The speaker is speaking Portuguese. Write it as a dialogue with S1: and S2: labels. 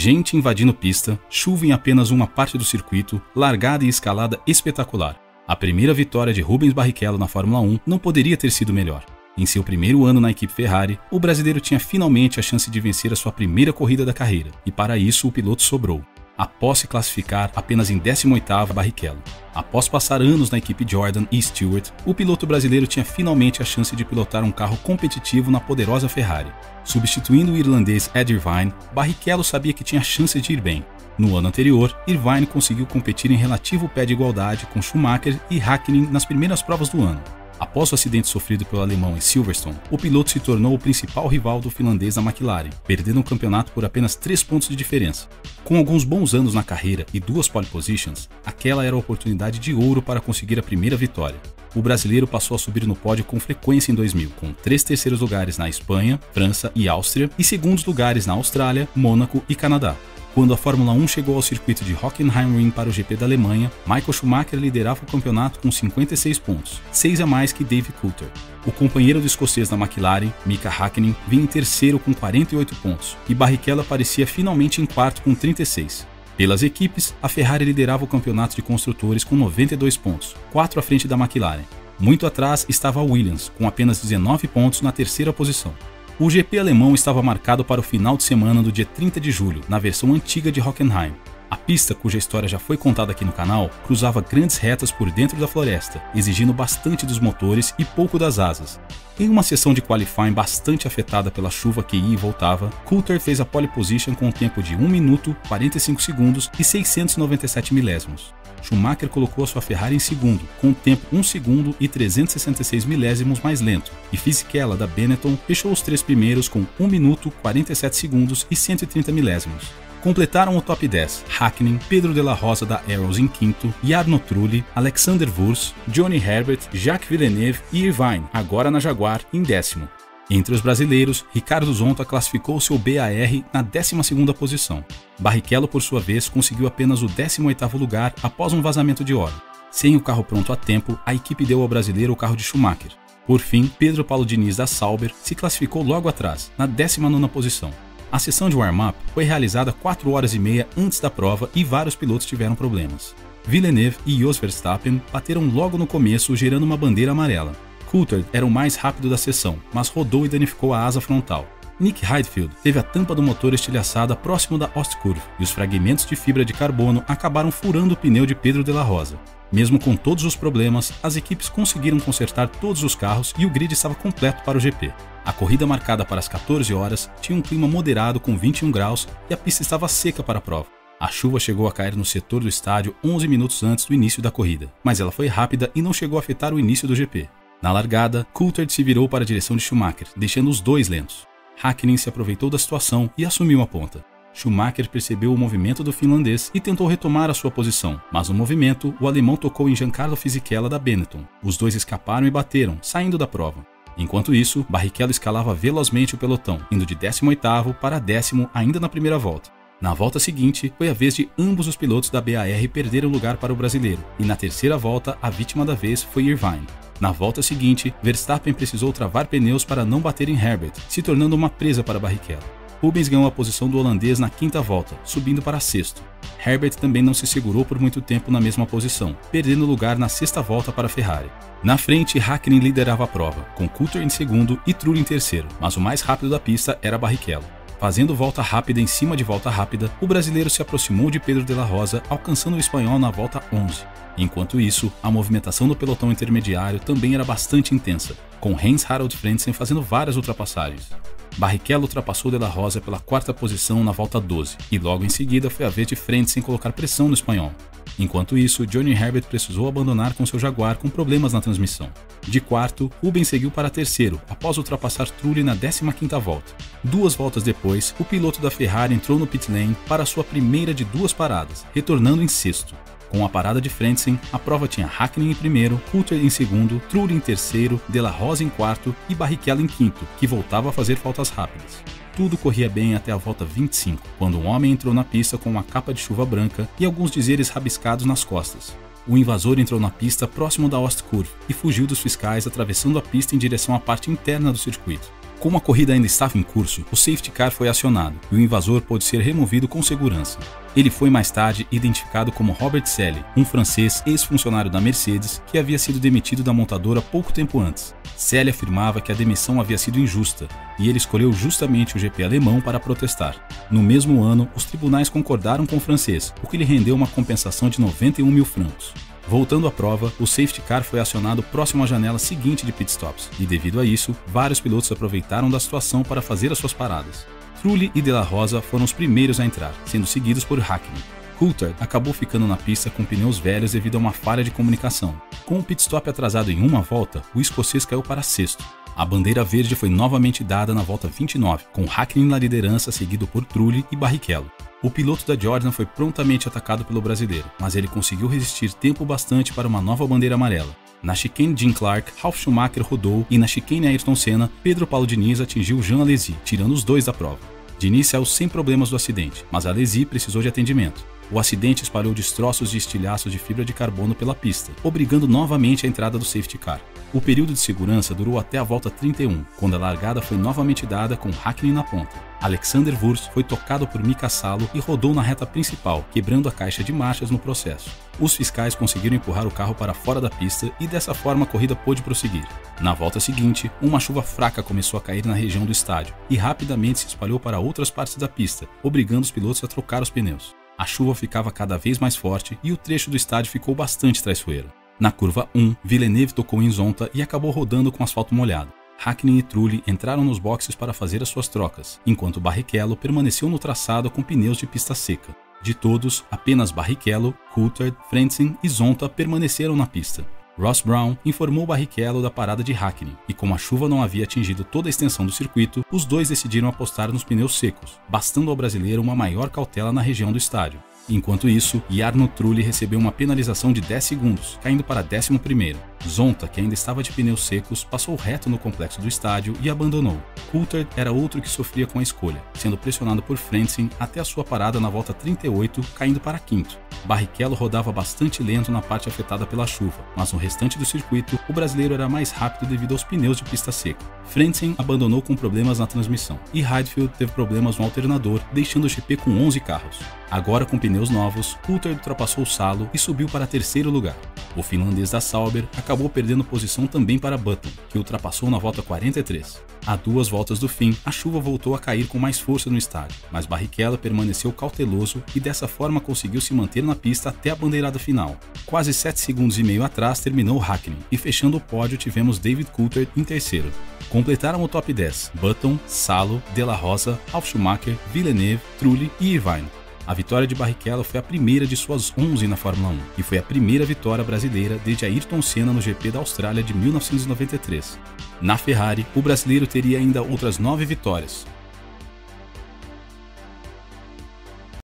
S1: Gente invadindo pista, chuva em apenas uma parte do circuito, largada e escalada espetacular. A primeira vitória de Rubens Barrichello na Fórmula 1 não poderia ter sido melhor. Em seu primeiro ano na equipe Ferrari, o brasileiro tinha finalmente a chance de vencer a sua primeira corrida da carreira, e para isso o piloto sobrou. Após se classificar apenas em 18º, Barrichello. Após passar anos na equipe Jordan e Stewart, o piloto brasileiro tinha finalmente a chance de pilotar um carro competitivo na poderosa Ferrari. Substituindo o irlandês Ed Irvine, Barrichello sabia que tinha chance de ir bem. No ano anterior, Irvine conseguiu competir em relativo pé de igualdade com Schumacher e Hakkinen nas primeiras provas do ano. Após o acidente sofrido pelo alemão em Silverstone, o piloto se tornou o principal rival do finlandês da McLaren, perdendo o campeonato por apenas 3 pontos de diferença. Com alguns bons anos na carreira e 2 pole positions, aquela era a oportunidade de ouro para conseguir a primeira vitória. O brasileiro passou a subir no pódio com frequência em 2000, com 3 terceiros lugares na Espanha, França e Áustria e segundos lugares na Austrália, Mônaco e Canadá. Quando a Fórmula 1 chegou ao circuito de Hockenheimring para o GP da Alemanha, Michael Schumacher liderava o campeonato com 56 pontos, 6 a mais que Dave Coulthard. O companheiro do escocês da McLaren, Mika Hakkinen, vinha em terceiro com 48 pontos, e Barrichello aparecia finalmente em quarto com 36. Pelas equipes, a Ferrari liderava o campeonato de construtores com 92 pontos, 4 à frente da McLaren. Muito atrás estava a Williams, com apenas 19 pontos na terceira posição. O GP alemão estava marcado para o final de semana do dia 30 de julho, na versão antiga de Hockenheim. A pista, cuja história já foi contada aqui no canal, cruzava grandes retas por dentro da floresta, exigindo bastante dos motores e pouco das asas. Em uma sessão de qualifying bastante afetada pela chuva que ia e voltava, Coulthard fez a pole position com um tempo de 1 minuto, 45 segundos e 697 milésimos. Schumacher colocou a sua Ferrari em segundo, com um tempo 1 segundo e 366 milésimos mais lento, e Fisichella, da Benetton, fechou os 3 primeiros com 1 minuto, 47 segundos e 130 milésimos. Completaram o top 10 Hakkinen, Pedro de la Rosa da Arrows em quinto, Jarno Trulli, Alexander Wurz, Johnny Herbert, Jacques Villeneuve e Irvine, agora na Jaguar, em décimo. Entre os brasileiros, Ricardo Zonta classificou seu BAR na 12ª posição. Barrichello, por sua vez, conseguiu apenas o 18º lugar após um vazamento de óleo. Sem o carro pronto a tempo, a equipe deu ao brasileiro o carro de Schumacher. Por fim, Pedro Paulo Diniz da Sauber se classificou logo atrás, na 19ª posição. A sessão de warm-up foi realizada 4 horas e meia antes da prova e vários pilotos tiveram problemas. Villeneuve e Jos Verstappen bateram logo no começo, gerando uma bandeira amarela. Coulthard era o mais rápido da sessão, mas rodou e danificou a asa frontal. Nick Heidfeld teve a tampa do motor estilhaçada próximo da Ostkurve e os fragmentos de fibra de carbono acabaram furando o pneu de Pedro de la Rosa. Mesmo com todos os problemas, as equipes conseguiram consertar todos os carros e o grid estava completo para o GP. A corrida marcada para as 14 horas tinha um clima moderado com 21 graus e a pista estava seca para a prova. A chuva chegou a cair no setor do estádio 11 minutos antes do início da corrida, mas ela foi rápida e não chegou a afetar o início do GP. Na largada, Coulthard se virou para a direção de Schumacher, deixando os dois lentos. Hakkinen se aproveitou da situação e assumiu a ponta. Schumacher percebeu o movimento do finlandês e tentou retomar a sua posição, mas no movimento, o alemão tocou em Giancarlo Fisichella da Benetton. Os dois escaparam e bateram, saindo da prova. Enquanto isso, Barrichello escalava velozmente o pelotão, indo de 18º para 10º ainda na primeira volta. Na volta seguinte, foi a vez de ambos os pilotos da BAR perderem o lugar para o brasileiro, e na terceira volta, a vítima da vez foi Irvine. Na volta seguinte, Verstappen precisou travar pneus para não bater em Herbert, se tornando uma presa para Barrichello. Rubens ganhou a posição do holandês na 5ª volta, subindo para 6º. Herbert também não se segurou por muito tempo na mesma posição, perdendo lugar na 6ª volta para a Ferrari. Na frente, Hakkinen liderava a prova, com Coulthard em segundo e Trulli em terceiro, mas o mais rápido da pista era Barrichello. Fazendo volta rápida em cima de volta rápida, o brasileiro se aproximou de Pedro de la Rosa, alcançando o espanhol na volta 11. Enquanto isso, a movimentação do pelotão intermediário também era bastante intensa, com Heinz Harald Frentzen fazendo várias ultrapassagens. Barrichello ultrapassou de la Rosa pela 4ª posição na volta 12, e logo em seguida foi a vez de Frentzen colocar pressão no espanhol. Enquanto isso, Johnny Herbert precisou abandonar com seu Jaguar com problemas na transmissão. De quarto, Rubens seguiu para terceiro, após ultrapassar Trulli na 15ª volta. 2 voltas depois, o piloto da Ferrari entrou no pit lane para sua primeira de 2 paradas, retornando em sexto. Com a parada de Frentzen, a prova tinha Hakkinen em primeiro, Coulthard em segundo, Trulli em terceiro, de la Rosa em quarto e Barrichello em quinto, que voltava a fazer faltas rápidas. Tudo corria bem até a volta 25, quando um homem entrou na pista com uma capa de chuva branca e alguns dizeres rabiscados nas costas. O invasor entrou na pista próximo da Ostkurve e fugiu dos fiscais atravessando a pista em direção à parte interna do circuito. Como a corrida ainda estava em curso, o safety car foi acionado e o invasor pôde ser removido com segurança. Ele foi mais tarde identificado como Robert Selle, um francês ex-funcionário da Mercedes que havia sido demitido da montadora pouco tempo antes. Selle afirmava que a demissão havia sido injusta e ele escolheu justamente o GP alemão para protestar. No mesmo ano, os tribunais concordaram com o francês, o que lhe rendeu uma compensação de 91 mil francos. Voltando à prova, o safety car foi acionado próximo à janela seguinte de pitstops e, devido a isso, vários pilotos aproveitaram da situação para fazer as suas paradas. Trulli e De La Rosa foram os primeiros a entrar, sendo seguidos por Hakkinen. Coulthard acabou ficando na pista com pneus velhos devido a uma falha de comunicação. Com o pitstop atrasado em uma volta, o escocês caiu para sexto. A bandeira verde foi novamente dada na volta 29, com Hakkinen na liderança, seguido por Trulli e Barrichello. O piloto da Jordan foi prontamente atacado pelo brasileiro, mas ele conseguiu resistir tempo bastante para uma nova bandeira amarela. Na chicane Jim Clark, Ralf Schumacher rodou e na chicane Ayrton Senna, Pedro Paulo Diniz atingiu Jean Alesi, tirando os dois da prova. Diniz saiu sem problemas do acidente, mas Alesi precisou de atendimento. O acidente espalhou destroços de estilhaços de fibra de carbono pela pista, obrigando novamente a entrada do safety car. O período de segurança durou até a volta 31, quando a largada foi novamente dada com Hakkinen na ponta. Alexander Wurz foi tocado por Mika Salo e rodou na reta principal, quebrando a caixa de marchas no processo. Os fiscais conseguiram empurrar o carro para fora da pista e dessa forma a corrida pôde prosseguir. Na volta seguinte, uma chuva fraca começou a cair na região do estádio e rapidamente se espalhou para outras partes da pista, obrigando os pilotos a trocar os pneus. A chuva ficava cada vez mais forte e o trecho do estádio ficou bastante traiçoeiro. Na curva 1, Villeneuve tocou em Zonta e acabou rodando com asfalto molhado. Hakkinen e Trulli entraram nos boxes para fazer as suas trocas, enquanto Barrichello permaneceu no traçado com pneus de pista seca. De todos, apenas Barrichello, Coulthard, Frentzen e Zonta permaneceram na pista. Ross Brown informou Barrichello da parada de Hakkinen, e como a chuva não havia atingido toda a extensão do circuito, os dois decidiram apostar nos pneus secos, bastando ao brasileiro uma maior cautela na região do estádio. Enquanto isso, Jarno Trulli recebeu uma penalização de 10 segundos, caindo para 11º. Zonta, que ainda estava de pneus secos, passou reto no complexo do estádio e abandonou. Coulthard era outro que sofria com a escolha, sendo pressionado por Frentzen até a sua parada na volta 38, caindo para 5º. Barrichello rodava bastante lento na parte afetada pela chuva, mas no restante do circuito, o brasileiro era mais rápido devido aos pneus de pista seca. Frentzen abandonou com problemas na transmissão, e Heidfeld teve problemas no alternador, deixando o GP com 11 carros. Agora com pneus novos, Coulthard ultrapassou Salo e subiu para 3º lugar. O finlandês da Sauber acabou perdendo posição também para Button, que ultrapassou na volta 43. A 2 voltas do fim, a chuva voltou a cair com mais força no estádio, mas Barrichello permaneceu cauteloso e dessa forma conseguiu se manter na pista até a bandeirada final. Quase 7,5 segundos atrás terminou Hakkinen, e fechando o pódio tivemos David Coulthard em 3º. Completaram o top 10 Button, Salo, De La Rosa, Ralf Schumacher, Villeneuve, Trulli e Irvine. A vitória de Barrichello foi a primeira de suas 11 na Fórmula 1 e foi a primeira vitória brasileira desde Ayrton Senna no GP da Austrália de 1993. Na Ferrari, o brasileiro teria ainda outras 9 vitórias,